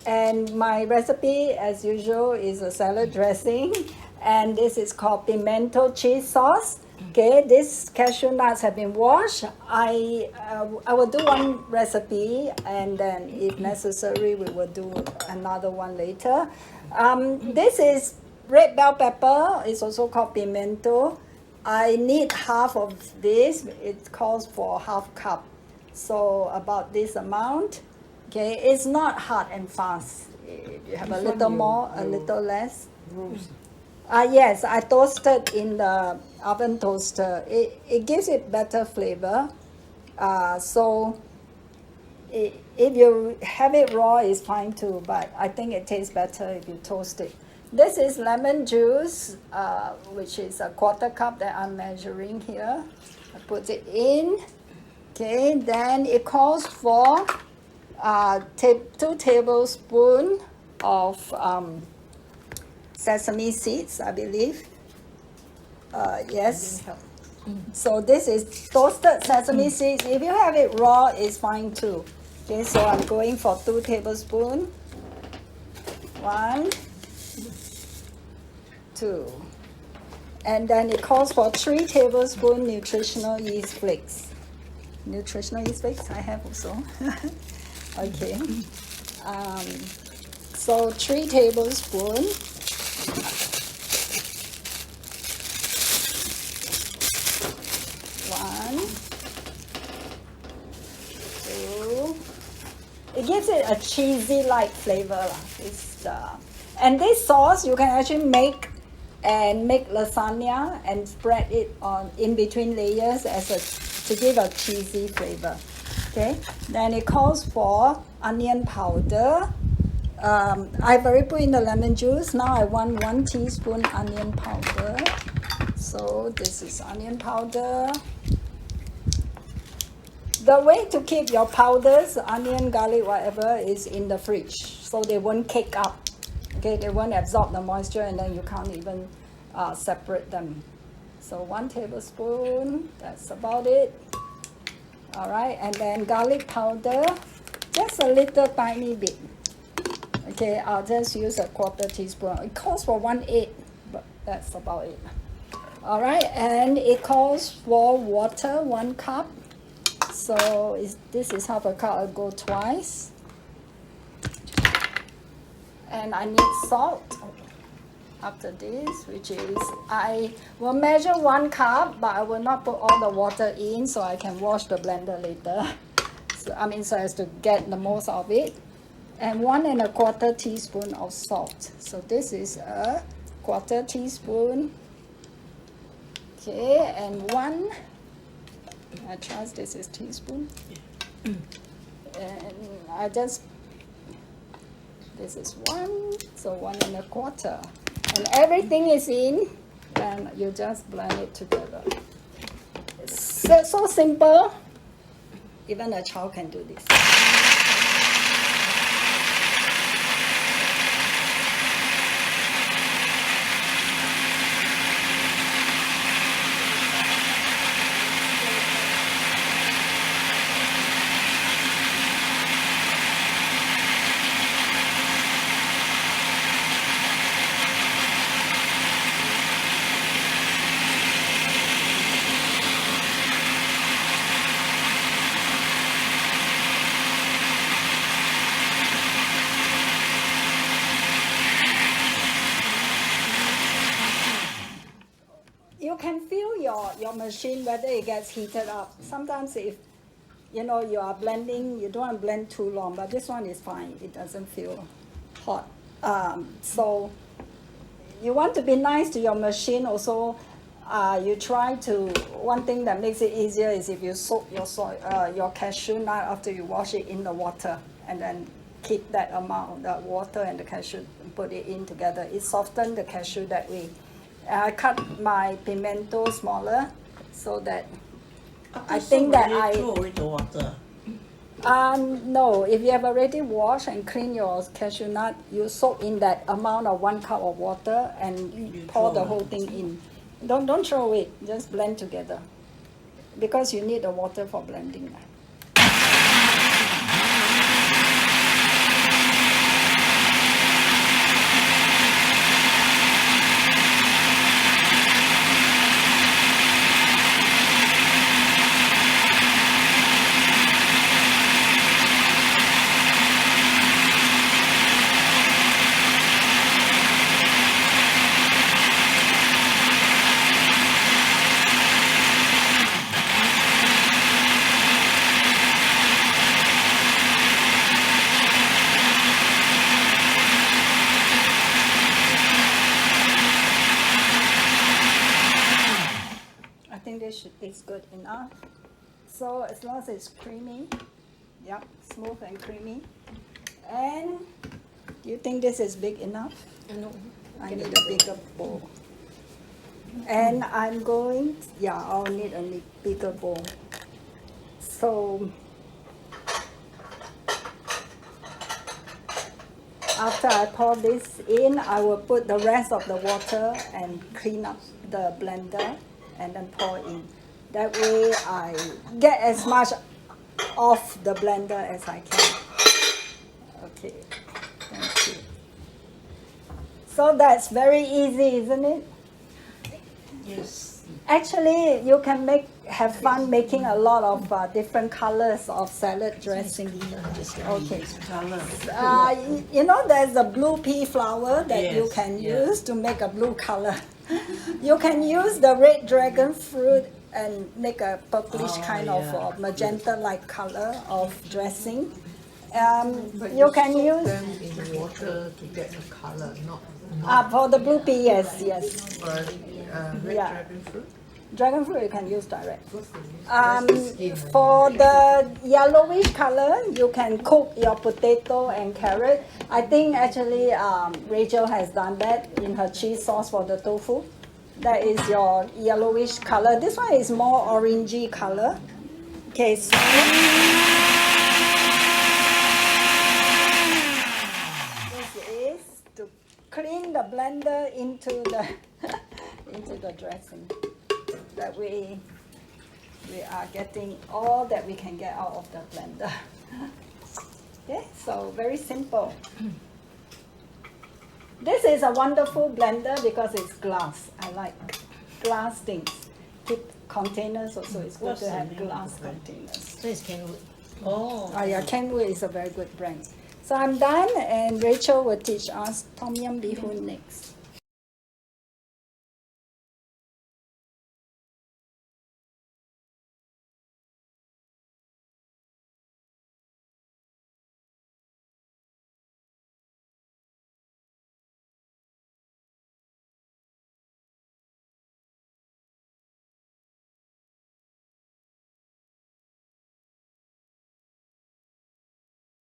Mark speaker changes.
Speaker 1: And my recipe, as usual, is a salad dressing. And this is called pimiento cheese sauce. Okay, these cashew nuts have been washed. I will do one recipe, and then if necessary, we will do another one later. This is red bell pepper. It's also called pimiento. I need half of this. It calls for half cup. So about this amount. Okay, it's not hard and fast. You have a little more, a little less. Yes, I toasted in the oven toaster. It gives it better flavor. So if you have it raw, it's fine too, but I think it tastes better if you toast it. This is lemon juice, which is a quarter cup that I'm measuring here. I put it in. Okay, then it calls for 2 tablespoons of sesame seeds, I believe. Yes. So this is toasted sesame seeds. If you have it raw, it's fine too. Okay, so I'm going for 2 tablespoons. 1, 2. And then it calls for 3 tablespoons nutritional yeast flakes. Nutritional yeast flakes, I have also. Okay. So 3 tablespoons. 1, 2. It gives it a cheesy-like flavor. It's and this sauce you can actually make lasagna and spread it on in between layers to give a cheesy flavor. Okay. Then it calls for onion powder. I've already put in the lemon juice. Now I want 1 teaspoon onion powder. So this is onion powder. The way to keep your powders, onion, garlic, whatever, is in the fridge, so they won't cake up. Okay, they won't absorb the moisture, and then you can't even separate them. So 1 tablespoon, that's about it. All right, and then garlic powder, just a little tiny bit. Okay, I'll just use a 1/4 teaspoon. It calls for 1/8, but that's about it. All right, and it calls for water, 1 cup. So this is half a cup. I'll go twice. And I need salt after this, which is, I will measure 1 cup, but I will not put all the water in, so I can wash the blender later. So as to get the most of it. And 1 1/4 teaspoon of salt. So this is a 1/4 teaspoon. Okay, and 1. I trust this is teaspoon. And this is 1, so 1 1/4. And everything is in, and you just blend it together. It's so simple. Even a child can do this. You can feel your machine whether it gets heated up. Sometimes if you are blending, you don't want to blend too long, but this one is fine. It doesn't feel hot. So you want to be nice to your machine also. You try to, one thing that makes it easier is if you soak your cashew nut after you wash it in the water, and then keep that amount, the water and the cashew, and put it in together. It softens the cashew that way. I cut my pimiento smaller so that I think that
Speaker 2: throw away the water.
Speaker 1: No, if you have already washed and cleaned your cashew nut, you soak in that amount of 1 cup of water and pour the whole thing in. Don't throw it, just blend together, because you need the water for blending. good enough. So as long as it's creamy, yep, smooth and creamy. And you think this is big enough?
Speaker 2: No.
Speaker 1: I need a bigger bowl. And I'm going, yeah, I'll need a bigger bowl. So after I pour this in, I will put the rest of the water and clean up the blender and then pour in. That way I get as much off the blender as I can. Okay, thank you. So that's very easy, isn't it?
Speaker 2: Yes.
Speaker 1: Actually, you can have fun making a lot of different colors of salad dressing. Okay. You know, there's a blue pea flower that you can use to make a blue color. You can use the red dragon fruit and make a purplish kind of magenta-like color of dressing. You can use
Speaker 3: them in water to get the color, not
Speaker 1: for the blue pea, yes.
Speaker 3: for red dragon fruit.
Speaker 1: Dragon fruit you can use direct. For the yellowish color, you can cook your potato and carrot. I think actually Rachel has done that in her cheese sauce for the tofu. That is your yellowish color. This one is more orangey color. Okay, so this is to clean the blender into the into the dressing. That we are getting all that we can get out of the blender. Okay, so very simple. This is a wonderful blender because it's glass. I like glass things. Keep containers also. It's good to have glass containers.
Speaker 2: So it's Kenwood.
Speaker 3: Oh.
Speaker 1: Yeah, Kenwood is a very good brand. So I'm done, and Rachel will teach us Tom Yum Bee Hoon next.